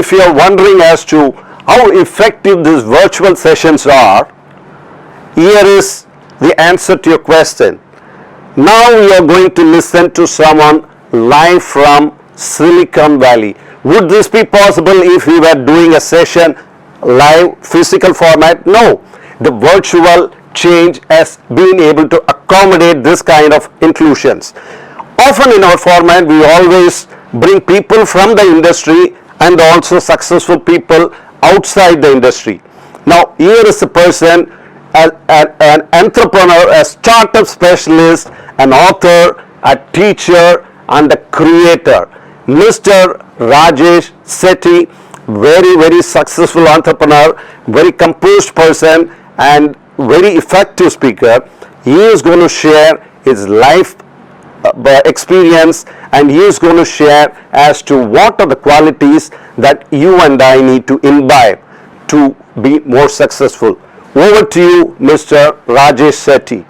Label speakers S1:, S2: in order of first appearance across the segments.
S1: if you are wondering as to how effective these virtual sessions are, here is the answer to your question. Now we are going to listen to someone live from Silicon Valley. Would this be possible if we were doing a session live physical format? No. The virtual change has been able to accommodate this kind of inclusions. Often in our format, we always bring people from the industry and also successful people outside the industry. Now here is a person, an entrepreneur, a startup specialist, an author, a teacher, and a creator. Mr. Rajesh Setty, very successful entrepreneur, very composed person, and very effective speaker. He is going to share his life experience, and he is going to share as to what are the qualities that you and I need to imbibe to be more successful. Over to you, Mr. Rajesh Setty.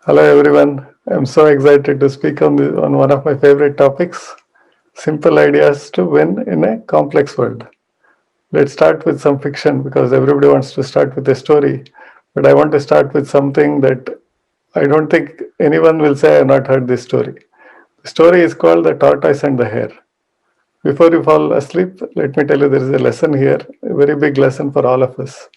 S2: Hello everyone. I'm so excited to speak on one of my favorite topics, simple ideas to win in a complex world. Let's start with some fiction because everybody wants to start with a story, but I want to start with something that I don't think anyone will say I have not heard this story. The story is called The Tortoise and the Hare. Before you fall asleep, let me tell you there is a lesson here, a very big lesson for all of us.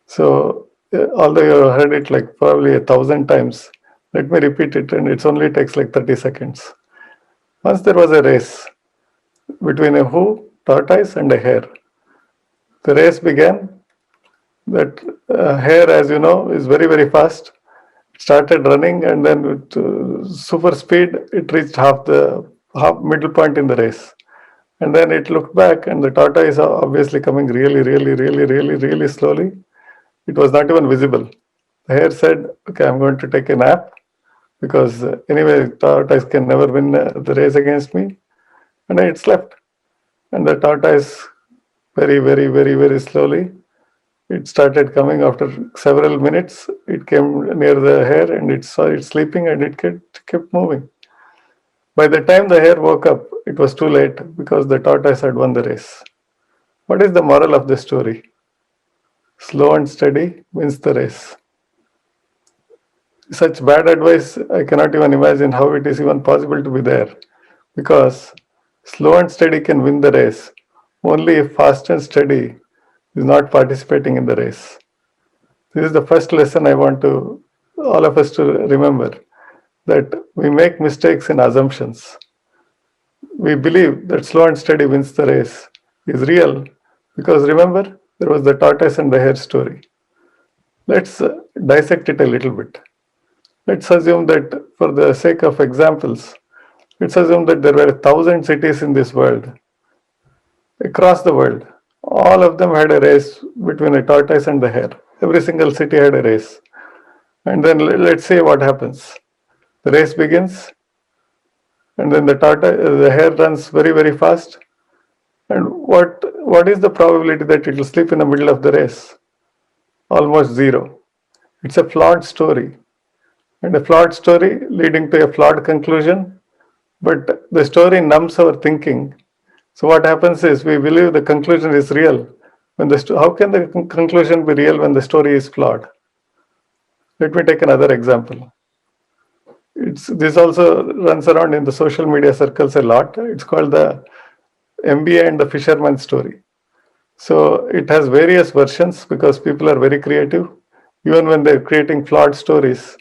S2: So, although you have heard it like probably 1,000 times, let me repeat it, and it only takes like 30 seconds. Once there was a race between a tortoise and a hare. The race began. That hare, as you know, is very fast. It started running, and then with super speed, it reached half middle point in the race. And then it looked back, and the tortoise obviously coming really slowly. It was not even visible. The hare said, "Okay, I'm going to take a nap because anyway, tortoise can never win the race against me." And then it slept. And the tortoise, very slowly, it started coming after several minutes. It came near the hare and it saw it sleeping and it kept moving. By the time the hare woke up, it was too late because the tortoise had won the race. What is the moral of the story? Slow and steady wins the race. Such bad advice, I cannot even imagine how it is even possible to be there. Because slow and steady can win the race only if fast and steady is not participating in the race. This is the first lesson I want all of us to remember, that we make mistakes in assumptions. We believe that slow and steady wins the race is real because remember, there was the tortoise and the hare story. Let's dissect it a little bit. Let's assume that for the sake of examples, let's assume that there were 1,000 cities in this world, across the world. All of them had a race between a tortoise and the hare. Every single city had a race. And then let's see what happens. The race begins, and then the hare runs very fast. And what is the probability that it will sleep in the middle of the race? Almost zero. It's a flawed story. And a flawed story leading to a flawed conclusion. But the story numbs our thinking. So what happens is we believe the conclusion is real. How can the conclusion be real when the story is flawed? Let me take another example. This also runs around in the social media circles a lot. It's called the MBA and the Fisherman story. So it has various versions because people are very creative. Even when they're creating flawed stories,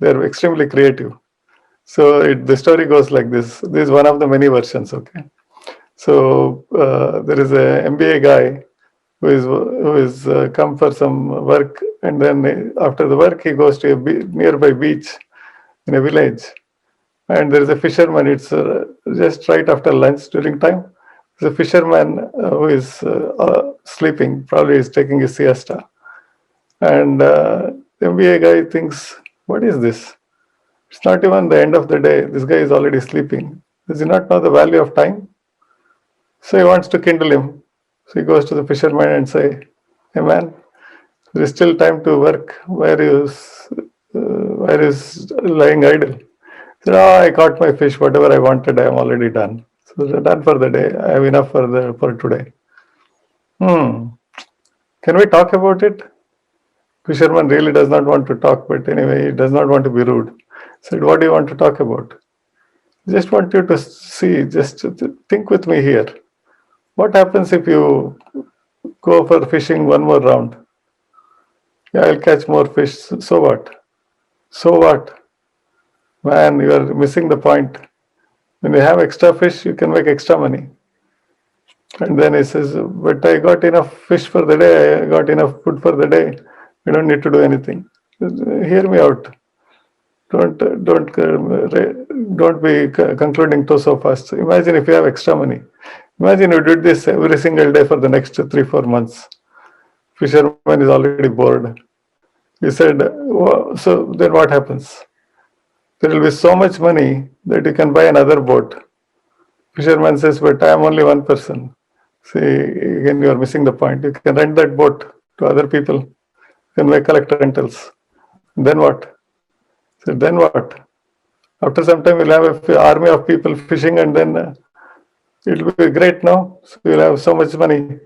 S2: they're extremely creative. So the story goes like this. This is one of the many versions, okay? So there is a MBA guy who is come for some work, and then after the work he goes to a nearby beach in a village, and there is a fisherman. It's just right after lunch during time. There's a fisherman who is sleeping, probably is taking a siesta, and the MBA guy thinks, "What is this? It's not even the end of the day. This guy is already sleeping. Does he not know the value of time?" So he wants to kindle him. So he goes to the fisherman and say, "Hey man, there is still time to work. Why are you why is lying idle? So, I caught my fish, whatever I wanted, I am already done. So done for the day. I have enough for today. Can we talk about it? Fisherman really does not want to talk, but anyway, he does not want to be rude. Said, what do you want to talk about? Just want you to see, just think with me here. What happens if you go for fishing one more round? Yeah, I'll catch more fish. So what? So what? Man, you are missing the point. When you have extra fish, you can make extra money. And then he says, but I got enough fish for the day, I got enough food for the day. I don't need to do anything. Hear me out. Don't be concluding so fast. Imagine if you have extra money. Imagine you did this every single day for the next 3-4 months. Fisherman is already bored. He said, so then what happens? There will be so much money that you can buy another boat. Fisherman says, but I am only one person. See, again, you are missing the point. You can rent that boat to other people. You can make collect rentals. Then what? So then what? After some time, we'll have an army of people fishing, and then it will be great now. So you'll have so much money.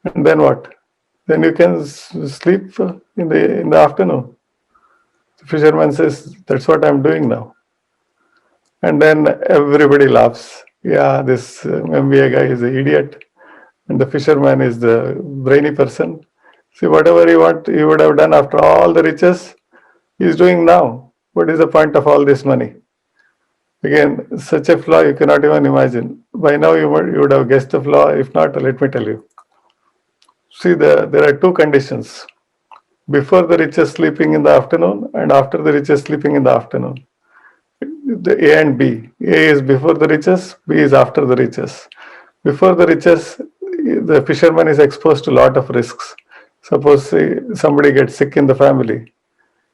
S2: And then what? Then you can sleep in the afternoon. The fisherman says, that's what I'm doing now. And then everybody laughs. Yeah, this MBA guy is an idiot. And the fisherman is the brainy person. See, whatever he would have done after all the riches, he's doing now. What is the point of all this money? Again, such a flaw you cannot even imagine. By now you would have guessed the flaw. If not, let me tell you. See, there are two conditions. Before the richest sleeping in the afternoon and after the richest sleeping in the afternoon. The A and B. A is before the riches, B is after the riches. Before the riches, the fisherman is exposed to a lot of risks. Suppose somebody gets sick in the family.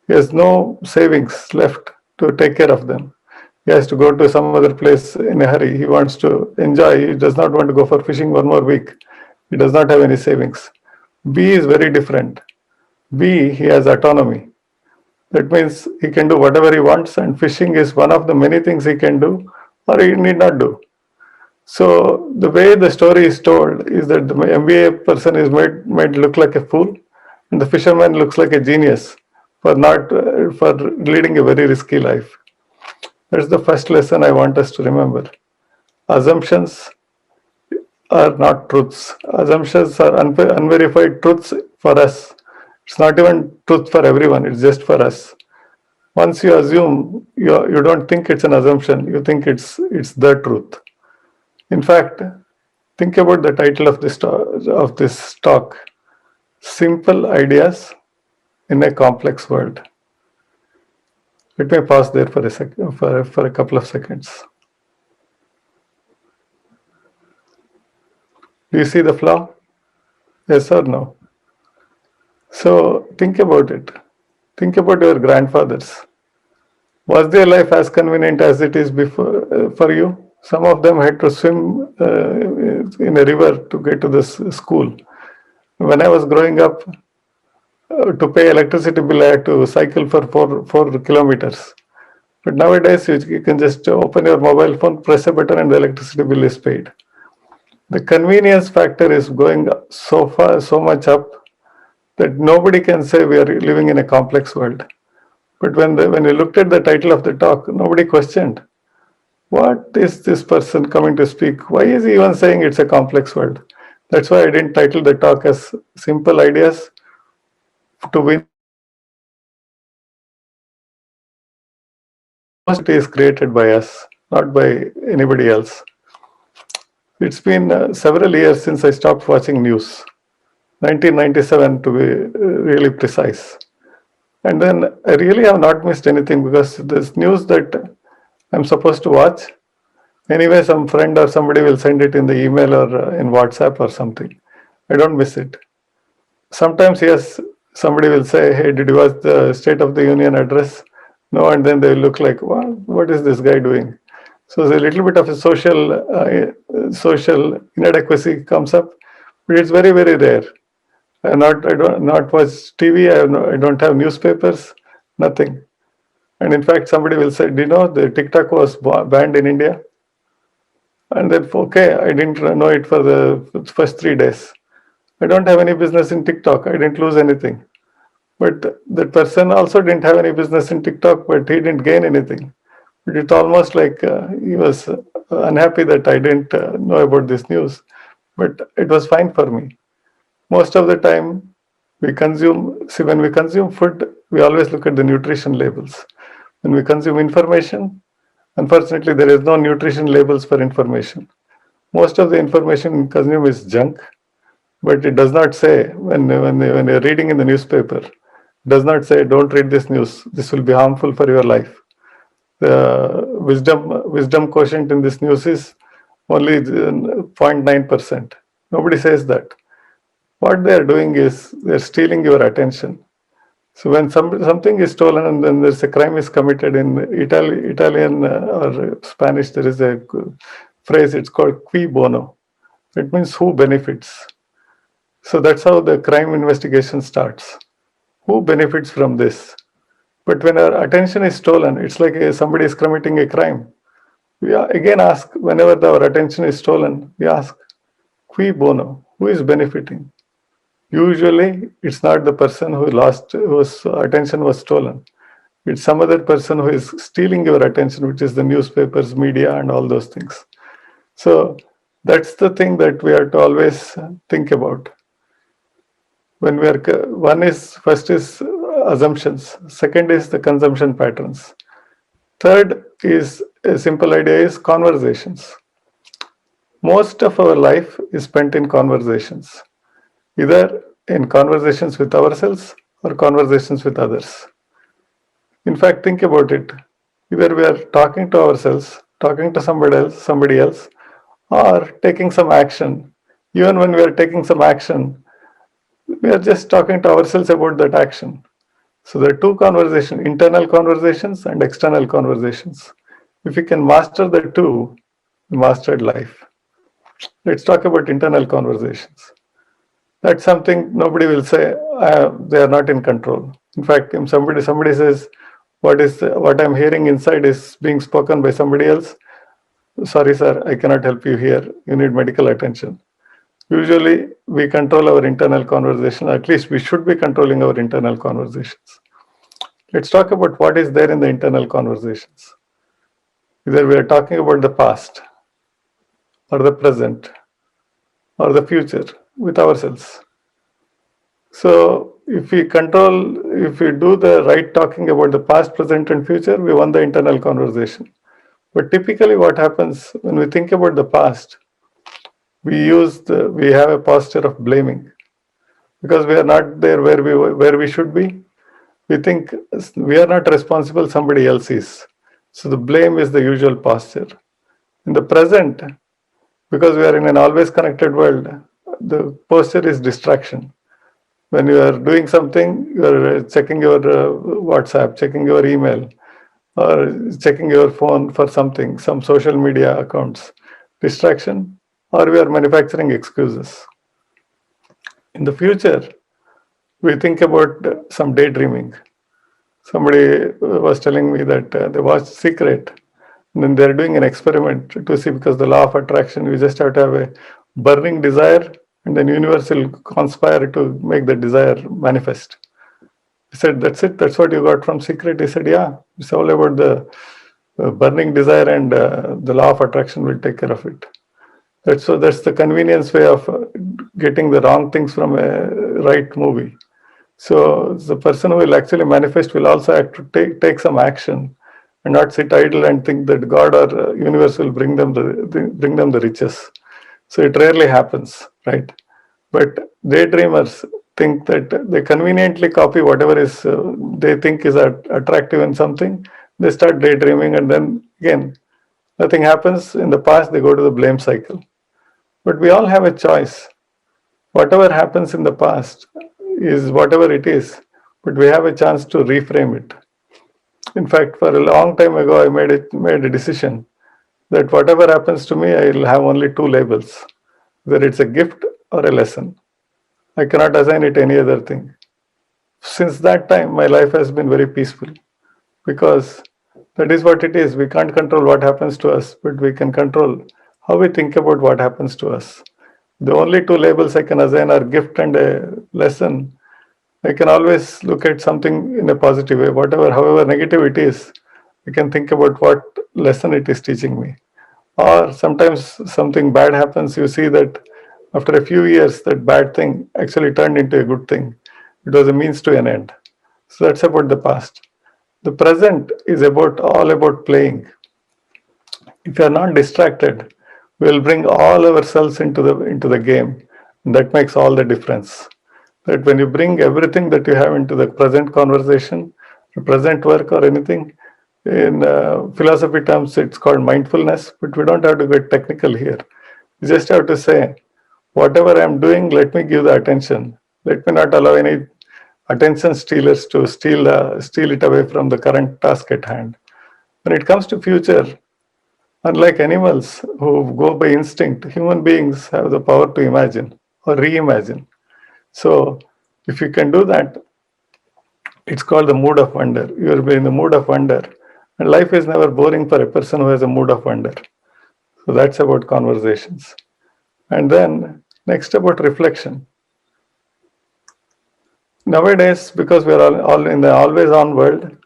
S2: He has no savings left to take care of them. He has to go to some other place in a hurry. He wants to enjoy. He does not want to go for fishing one more week. He does not have any savings. B is very different. B, he has autonomy. That means he can do whatever he wants, and fishing is one of the many things he can do or he need not do. So the way the story is told is that the MBA person is made look like a fool, and the fisherman looks like a genius for leading a very risky life. That's the first lesson I want us to remember. Assumptions are not truths. Assumptions are unverified truths for us. It's not even truth for everyone, it's just for us. Once you assume, you don't think it's an assumption, you think it's the truth. In fact, think about the title of this talk, Simple Ideas in a Complex World. Let me pause there for a couple of seconds. Do you see the flaw? Yes or no? So think about it. Think about your grandfathers. Was their life as convenient as it is before for you? Some of them had to swim in a river to get to this school. When I was growing up, to pay electricity bill, I had to cycle for 4 kilometers. But nowadays, you can just open your mobile phone, press a button, and the electricity bill is paid. The convenience factor is going so much up that nobody can say we are living in a complex world. But when we looked at the title of the talk, nobody questioned. What is this person coming to speak? Why is he even saying it's a complex world? That's why I didn't title the talk as Simple Ideas to Win. It is created by us, not by anybody else. It's been several years since I stopped watching news. 1997 to be really precise. And then I really have not missed anything because there's news that I'm supposed to watch. Anyway, some friend or somebody will send it in the email or in WhatsApp or something. I don't miss it. Sometimes, yes, somebody will say, hey, did you watch the State of the Union address? No, and then they will look like, well, what is this guy doing? So there's a little bit of a social inadequacy comes up, but it's very, very rare. I don't watch TV. I don't have newspapers. Nothing. And in fact, somebody will say, do you know the TikTok was banned in India? And then, okay, I didn't know it for the first 3 days. I don't have any business in TikTok. I didn't lose anything. But that person also didn't have any business in TikTok, but he didn't gain anything. But it's almost like he was unhappy that I didn't know about this news. But it was fine for me. Most of the time, when we consume food, we always look at the nutrition labels. When we consume information, unfortunately, there is no nutrition labels for information. Most of the information we consume is junk, but it does not say, when you're reading in the newspaper, it does not say, don't read this news, this will be harmful for your life. The wisdom quotient in this news is only 0.9%. Nobody says that. What they are doing is they're stealing your attention. So when something is stolen and then there's a crime is committed in Italian or Spanish, there is a phrase, it's called qui bono. It means who benefits. So that's how the crime investigation starts. Who benefits from this? But when our attention is stolen, it's like somebody is committing a crime. We again ask, whenever our attention is stolen, we ask, qui bono? Who is benefiting? Usually, it's not the person whose attention was stolen. It's some other person who is stealing your attention, which is the newspapers, media, and all those things. So that's the thing that we have to always think about. When we are first is assumptions. Second is the consumption patterns. Third is a simple idea is conversations. Most of our life is spent in conversations, either in conversations with ourselves or conversations with others. In fact, think about it. Either we are talking to ourselves, talking to somebody else, or taking some action. Even when we are taking some action, we are just talking to ourselves about that action. So there are two conversations, internal conversations and external conversations. If you can master the two, you mastered life. Let's talk about internal conversations. That's something nobody will say they are not in control. In fact, if somebody says what I'm hearing inside is being spoken by somebody else, sorry sir, I cannot help you here. You need medical attention. Usually we control our internal conversation. At least we should be controlling our internal conversations. Let's talk about what is there in the internal conversations. Either we are talking about the past or the present or the future with ourselves. So if we do the right talking about the past, present, and future, we won the internal conversation. But typically what happens when we think about the past, we have a posture of blaming because we are not there where we should be. We think we are not responsible, somebody else is. So the blame is the usual posture. In the present, because we are in an always connected world, the posture is distraction. When you are doing something, you are checking your WhatsApp, checking your email, or checking your phone for something, some social media accounts. Distraction, or we are manufacturing excuses. In the future, we think about some daydreaming. Somebody was telling me that they watched Secret, and then they're doing an experiment to see, because the law of attraction, you just have to have a burning desire, and then universe will conspire to make the desire manifest. He said, that's it, that's what you got from Secret. He said, yeah, it's all about the burning desire, and the law of attraction will take care of it. That's the convenience way of getting the wrong things from a right movie. So the person who will actually manifest will also have to take some action and not sit idle and think that God or universe will bring them the riches. So it rarely happens, right? But daydreamers think that they conveniently copy whatever is they think is attractive in something. They start daydreaming, and then again, nothing happens. In the past, they go to the blame cycle. But we all have a choice. Whatever happens in the past is whatever it is, but we have a chance to reframe it. In fact, for a long time ago, I made a decision that whatever happens to me, I will have only two labels, whether it's a gift or a lesson. I cannot assign it any other thing. If since that time, my life has been very peaceful, because that is what it is. We can't control what happens to us, but we can control how we think about what happens to us. The only two labels I can assign are gift and a lesson. I can always look at something in a positive way, whatever, however negative it is. I can think about what lesson it is teaching me. Or sometimes something bad happens, you see that after a few years, that bad thing actually turned into a good thing. It was a means to an end. So that's about the past. The present is all about playing. If you are not distracted, we will bring all ourselves into the game. And that makes all the difference. That when you bring everything that you have into the present conversation, the present work or anything, in philosophy terms, it's called mindfulness, but we don't have to get technical here. You just have to say, whatever I'm doing, let me give the attention. Let me not allow any attention stealers to steal it away from the current task at hand. When it comes to future, unlike animals who go by instinct, human beings have the power to imagine or reimagine. So if you can do that, it's called the mood of wonder. You're in the mood of wonder. And life is never boring for a person who has a mood of wonder. So that's about conversations. And then next about reflection. Nowadays, because we're all in the always on world,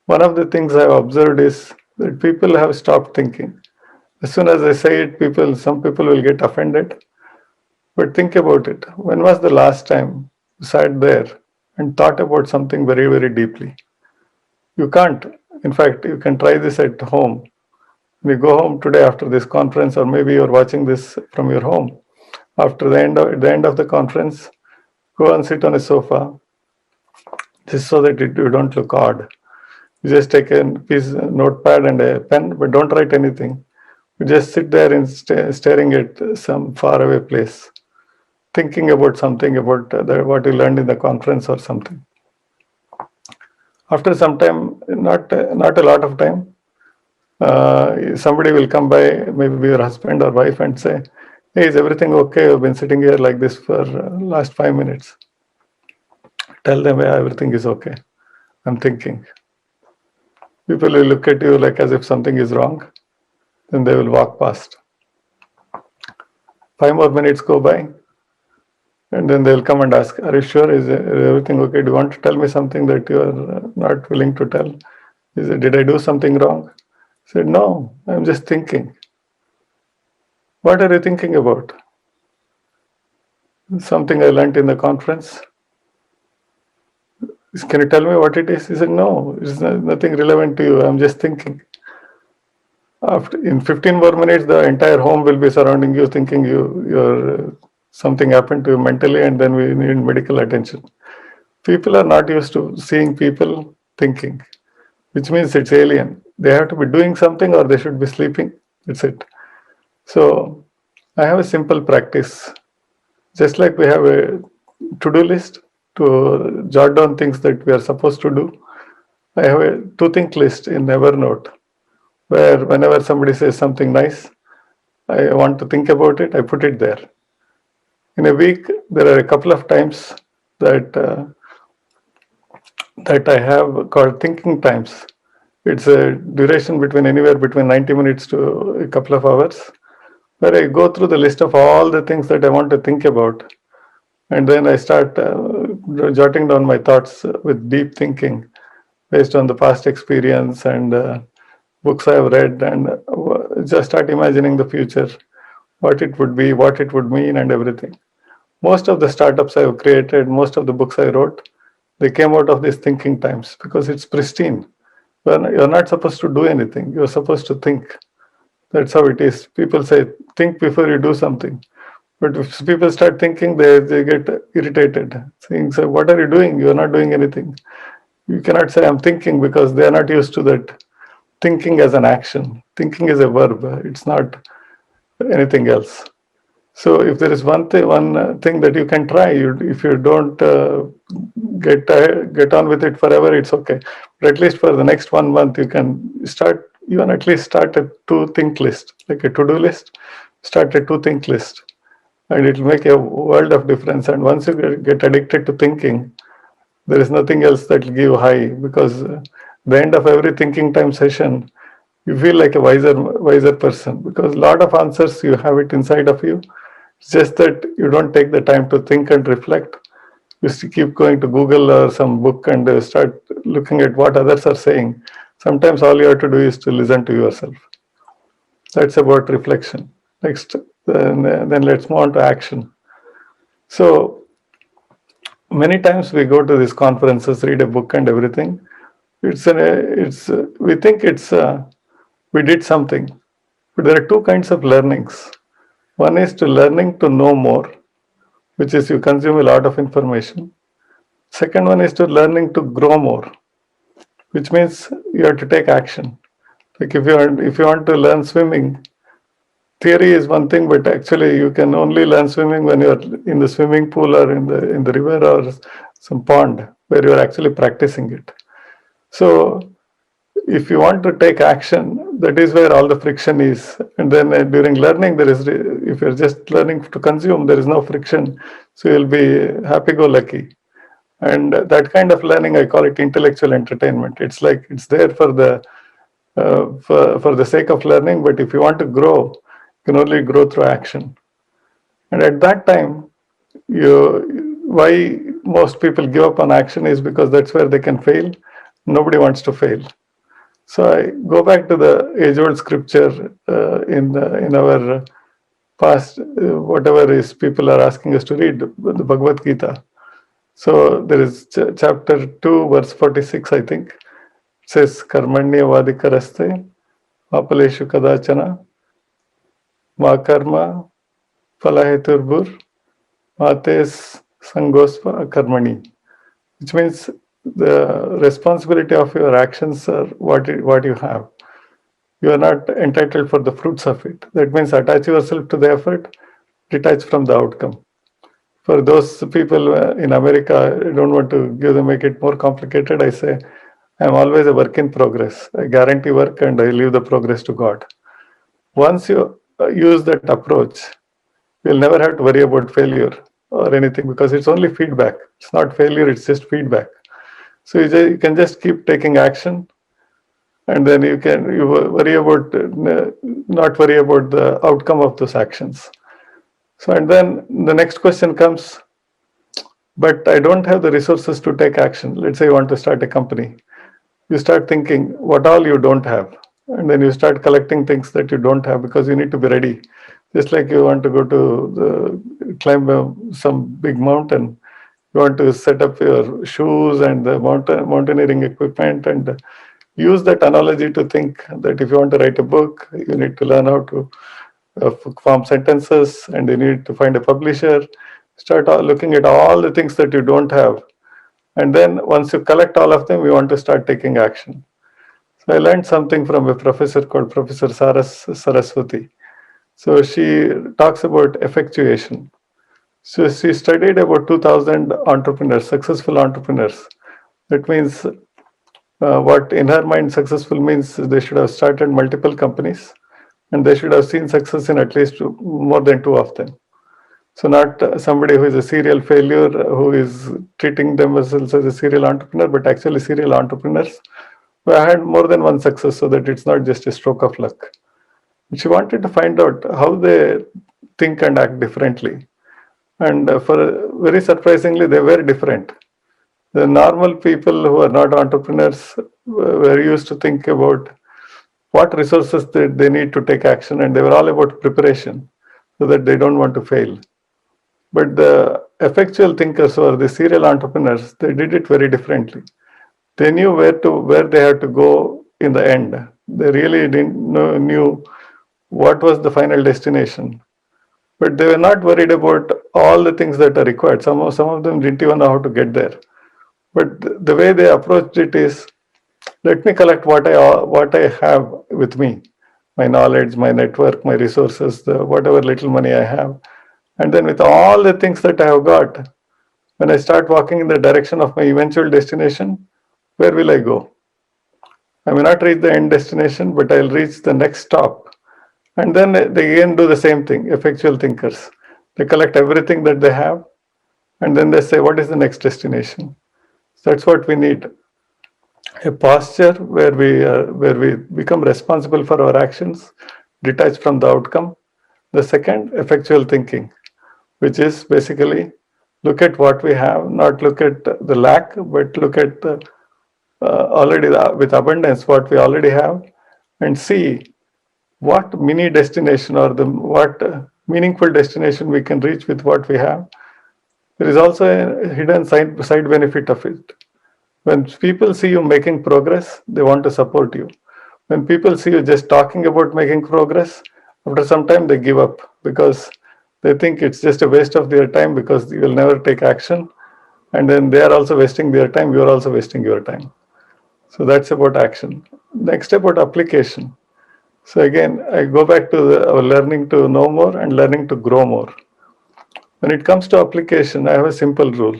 S2: one of the things I've observed is that people have stopped thinking. As soon as I say it, some people will get offended. But think about it. When was the last time you sat there and thought about something very, very deeply? You can't. In fact, you can try this at home. When you go home today after this conference, or maybe you're watching this from your home, after at the end of the conference, go and sit on a sofa, just so that you don't look odd. You just take a notepad and a pen, but don't write anything. You just sit there and staring at some faraway place, thinking about something about what you learned in the conference or something. After some time, not a lot of time, somebody will come by, maybe your husband or wife, and say, "Hey, is everything okay? I've been sitting here like this for last 5 minutes." Tell them, "Yeah, everything is okay. I'm thinking." People will look at you like as if something is wrong. Then they will walk past. 5 more minutes go by, and then they'll come and ask, "Are you sure? Is everything okay? Do you want to tell me something that you are not willing to tell? Did I do something wrong?" I said, "No, I'm just thinking." "What are you thinking about?" "Something I learned in the conference." "Can you tell me what it is?" He said, "No, it's nothing relevant to you. I'm just thinking." In 15 more minutes, the entire home will be surrounding you, thinking you're something happened to you mentally, and then we need medical attention. People are not used to seeing people thinking, which means it's alien. They have to be doing something, or they should be sleeping. That's it. So I have a simple practice. Just like we have a to-do list to jot down things that we are supposed to do, I have a to-think list in Evernote, where whenever somebody says something nice, I want to think about it, I put it there. In a week, there are a couple of times that I have called thinking times. It's a duration anywhere between 90 minutes to a couple of hours, where I go through the list of all the things that I want to think about. And then I start jotting down my thoughts with deep thinking based on the past experience and books I have read, and just start imagining the future, what it would be, what it would mean, and everything. Most of the startups I have created, most of the books I wrote, they came out of these thinking times because it's pristine. You're not supposed to do anything, you're supposed to think. That's how it is. People say, think before you do something. But if people start thinking, they get irritated, saying, "So what are you doing? You're not doing anything." You cannot say, "I'm thinking," because they are not used to that thinking as an action. Thinking is a verb, it's not anything else. So if there is one thing that you can try, if you don't get on with it forever, it's okay. But at least for the next 1 month, you can at least start a to-think list, like a to-do list. Start a to-think list, and it will make a world of difference. And once you get addicted to thinking, there is nothing else that will give high, because the end of every thinking time session, you feel like a wiser person, because a lot of answers you have it inside of you. It's just that you don't take the time to think and reflect. You keep going to Google or some book and start looking at what others are saying. Sometimes all you have to do is to listen to yourself. That's about reflection. Next, then let's move on to action. So many times we go to these conferences, read a book and everything. We think we did something, but there are two kinds of learnings. One is to learning to know more, which is you consume a lot of information. Second one is to learning to grow more, which means you have to take action. Like if you want to learn swimming, theory is one thing, but actually you can only learn swimming when you're in the swimming pool or in the river or some pond where you're actually practicing it. So if you want to take action, that is where all the friction is. And then during learning, if you're just learning to consume, there is no friction. So you'll be happy-go-lucky. And that kind of learning, I call it intellectual entertainment. It's like it's there for the sake of learning, but if you want to grow, you can only grow through action. And at that time, why most people give up on action is because that's where they can fail. Nobody wants to fail. So I go back to the age-old scripture in our past, whatever is people are asking us to read, the Bhagavad Gita. So there is chapter 2, verse 46, I think. It says, Karmanya vadikaraste, apaleshu kadachana, ma karma, phalaheturbur, mates sangosva karmani. Which means the responsibility of your actions are what you have. You are not entitled for the fruits of it. That means attach yourself to the effort, detach from the outcome. For those people in America, I don't want to make it more complicated. I say, I'm always a work in progress. I guarantee work and I leave the progress to God. Once you use that approach, you'll never have to worry about failure or anything, because it's only feedback. It's not failure, it's just feedback. So you can just keep taking action, and then you not worry about the outcome of those actions. So, and then the next question comes, but I don't have the resources to take action. Let's say you want to start a company. You start thinking what all you don't have. And then you start collecting things that you don't have, because you need to be ready. Just like you want to go to climb some big mountain. You want to set up your shoes and the mountaineering equipment, and use that analogy to think that if you want to write a book, you need to learn how to form sentences, and you need to find a publisher. Start looking at all the things that you don't have, and then once you collect all of them, you want to start taking action. So I learned something from a professor called Professor Saraswati. So she talks about effectuation. So she studied about 2,000 entrepreneurs, successful entrepreneurs. That means what in her mind successful means, they should have started multiple companies and they should have seen success in at least more than two of them. So not somebody who is a serial failure, who is treating themselves as a serial entrepreneur, but actually serial entrepreneurs who had more than one success, so that it's not just a stroke of luck. She wanted to find out how they think and act differently. And very surprisingly, they were different. The normal people who are not entrepreneurs were used to think about what resources they need to take action, and they were all about preparation so that they don't want to fail. But the effectual thinkers or the serial entrepreneurs, they did it very differently. They knew where they had to go in the end. They really knew what was the final destination. But they were not worried about all the things that are required. Some of them didn't even know how to get there. But the way they approached it is, let me collect what I have with me, my knowledge, my network, my resources, whatever little money I have. And then with all the things that I have got, when I start walking in the direction of my eventual destination, where will I go? I may not reach the end destination, but I'll reach the next stop. And then they again do the same thing, effectual thinkers. They collect everything that they have, and then they say, what is the next destination? That's what we need. A posture where we become responsible for our actions, detached from the outcome. The second, effectual thinking, which is basically look at what we have, not look at the lack, but look at already with abundance what we already have, and see what mini destination or the what meaningful destination we can reach with what we have. There is also a hidden side benefit of it. When people see you making progress, they want to support you. When people see you just talking about making progress, after some time they give up because they think it's just a waste of their time because you will never take action. And then they are also wasting their time, you are also wasting your time. So that's about action. Next, about application. So again, I go back to our learning to know more and learning to grow more. When it comes to application, I have a simple rule.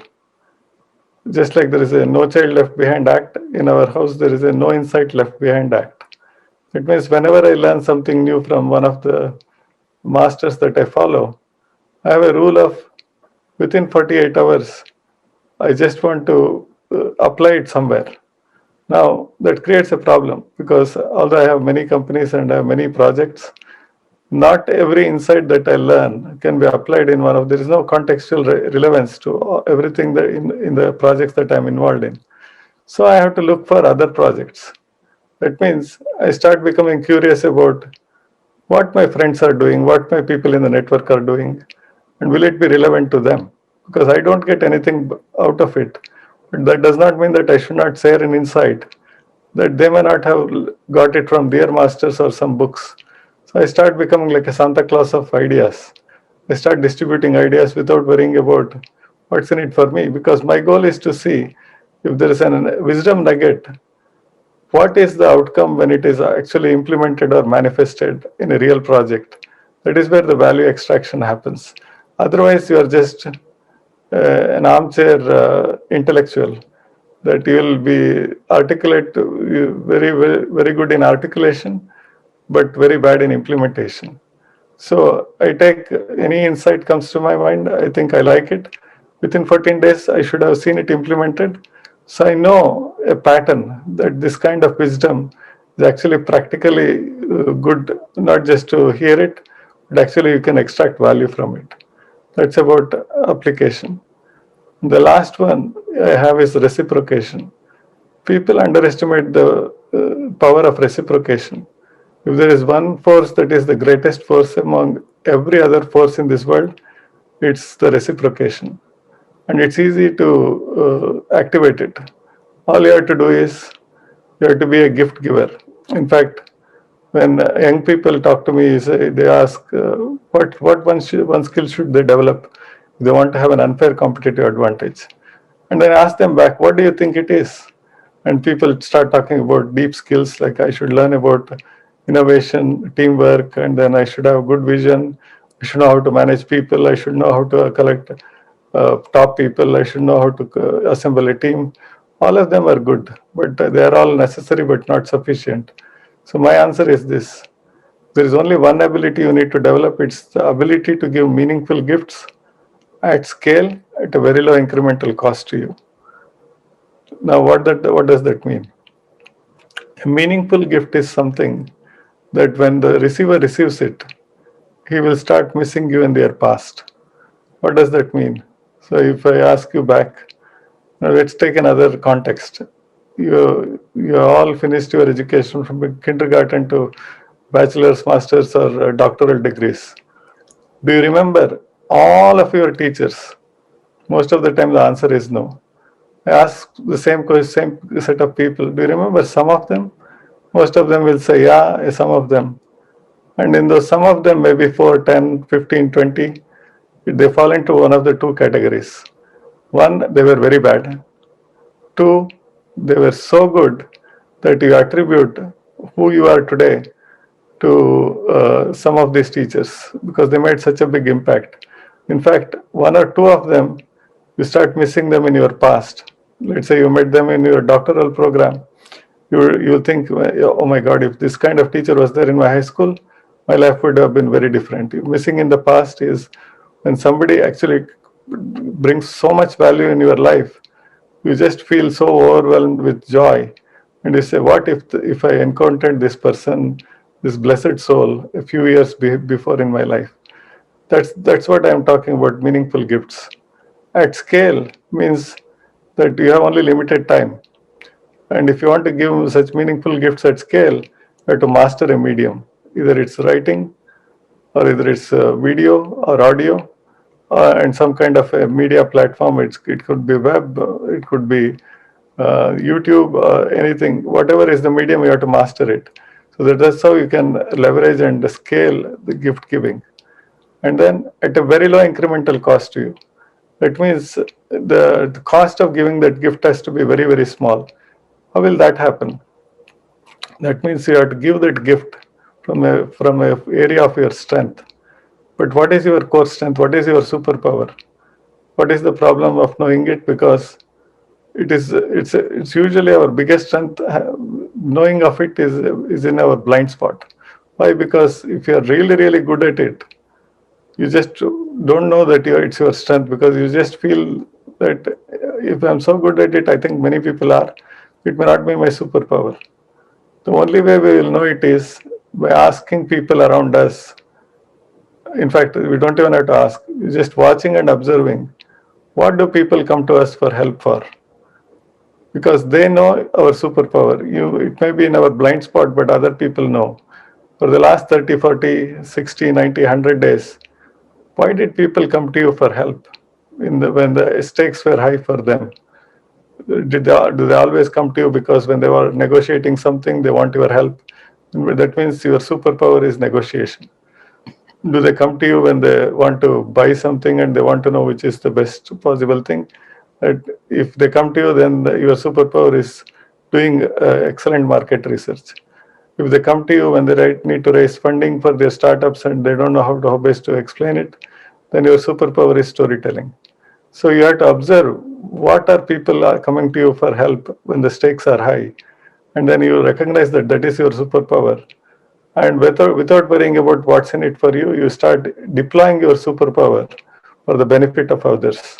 S2: Just like there is a no child left behind act, in our house there is a no insight left behind act. It means whenever I learn something new from one of the masters that I follow, I have a rule of within 48 hours, I just want to apply it somewhere. Now, that creates a problem because although I have many companies and I have many projects, not every insight that I learn can be applied in one of, there is no contextual relevance to everything that in the projects that I'm involved in. So I have to look for other projects. That means I start becoming curious about what my friends are doing, what my people in the network are doing, and will it be relevant to them? Because I don't get anything out of it. But that does not mean that I should not share an insight that they may not have got it from their masters or some books. So I start becoming like a Santa Claus of ideas. I start distributing ideas without worrying about what's in it for me because my goal is to see if there is a wisdom nugget, what is the outcome when it is actually implemented or manifested in a real project. That is where the value extraction happens. Otherwise, you are just an armchair intellectual that you will be articulate, very good in articulation, but very bad in implementation. So I take any insight comes to my mind, I think I like it. Within 14 days, I should have seen it implemented. So I know a pattern that this kind of wisdom is actually practically good, not just to hear it, but actually you can extract value from it. That's about application. The last one I have is reciprocation. People underestimate the power of reciprocation. If there is one force that is the greatest force among every other force in this world, it's the reciprocation. And it's easy to activate it. All you have to do is you have to be a gift giver. In fact, when young people talk to me, they ask what one skill should they develop if they want to have an unfair competitive advantage. And then I ask them back, what do you think it is? And people start talking about deep skills like I should learn about innovation, teamwork, and then I should have good vision. I should know how to manage people. I should know how to collect top people. I should know how to assemble a team. All of them are good, but they are all necessary but not sufficient. So my answer is this. There is only one ability you need to develop. It's the ability to give meaningful gifts at scale at a very low incremental cost to you. Now, what does that mean? A meaningful gift is something that when the receiver receives it, he will start missing you in their past. What does that mean? So if I ask you back, now let's take another context. You all finished your education from kindergarten to bachelor's, master's, or doctoral degrees. Do you remember all of your teachers? Most of the time, the answer is no. I ask the same question, same set of people. Do you remember some of them? Most of them will say, yeah, some of them. And in those some of them, maybe 4, 10, 15, 20, they fall into one of the two categories. One, they were very bad. Two, they were so good that you attribute who you are today to some of these teachers because they made such a big impact. In fact, one or two of them, you start missing them in your past. Let's say you met them in your doctoral program. You think, oh my God, if this kind of teacher was there in my high school, my life would have been very different. Missing in the past is when somebody actually brings so much value in your life you just feel so overwhelmed with joy, and you say, what if I encountered this person, this blessed soul, a few years before in my life? That's what I'm talking about, meaningful gifts. At scale means that you have only limited time. And if you want to give such meaningful gifts at scale, you have to master a medium. Either it's writing, or either it's video or audio, and some kind of a media platform. It could be web, it could be YouTube, anything. Whatever is the medium, you have to master it. So that's how you can leverage and scale the gift giving. And then at a very low incremental cost to you. That means the cost of giving that gift has to be very, very small. How will that happen? That means you have to give that gift from a area of your strength. But what is your core strength? What is your superpower? What is the problem of knowing it? Because it's usually our biggest strength. Knowing of it is in our blind spot. Why? Because if you are really, really good at it, you just don't know that it's your strength, because you just feel that if I'm so good at it, I think many people are, it may not be my superpower. The only way we will know it is by asking people around us. In fact, we don't even have to ask, you're just watching and observing. What do people come to us for help for? Because they know our superpower. It may be in our blind spot, but other people know. For the last 30, 40, 60, 90, 100 days, why did people come to you for help when the stakes were high for them? Do they always come to you because when they were negotiating something, they want your help? That means your superpower is negotiation. Do they come to you when they want to buy something and they want to know which is the best possible thing? If they come to you, then your superpower is doing excellent market research. If they come to you when they need to raise funding for their startups and they don't know how best to explain it, then your superpower is storytelling. So you have to observe what are people are coming to you for help when the stakes are high, and then you recognize that is your superpower. And without worrying about what's in it for you, you start deploying your superpower for the benefit of others.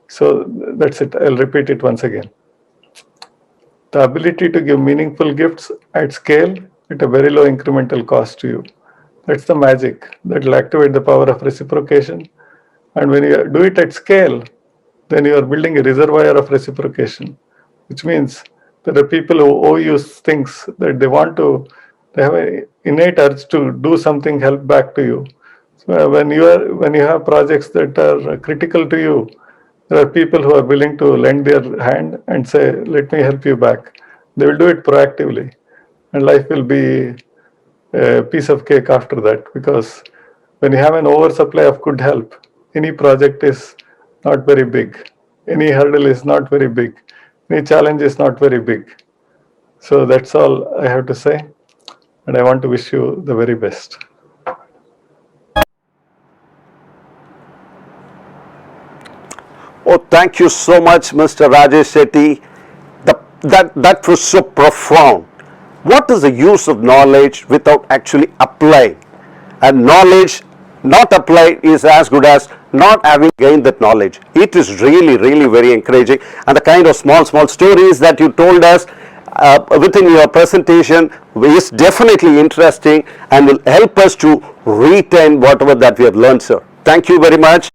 S2: So that's it. I'll repeat it once again. The ability to give meaningful gifts at scale at a very low incremental cost to you. That's the magic that will activate the power of reciprocation. And when you do it at scale, then you are building a reservoir of reciprocation, which means there are people who owe you things that they have an innate urge to do something, help back to you. So when you have projects that are critical to you, there are people who are willing to lend their hand and say, let me help you back. They will do it proactively, and life will be a piece of cake after that, because when you have an oversupply of good help, any project is not very big. Any hurdle is not very big. Any challenge is not very big. So that's all I have to say. And I want to wish you the very best.
S1: Oh, thank you so much, Mr. Rajesh Setty. That was so profound. What is the use of knowledge without actually applying? And knowledge not applied is as good as not having gained that knowledge. It is really, really very encouraging. And the kind of small stories that you told us within your presentation is definitely interesting and will help us to retain whatever that we have learned, sir. Thank you very much.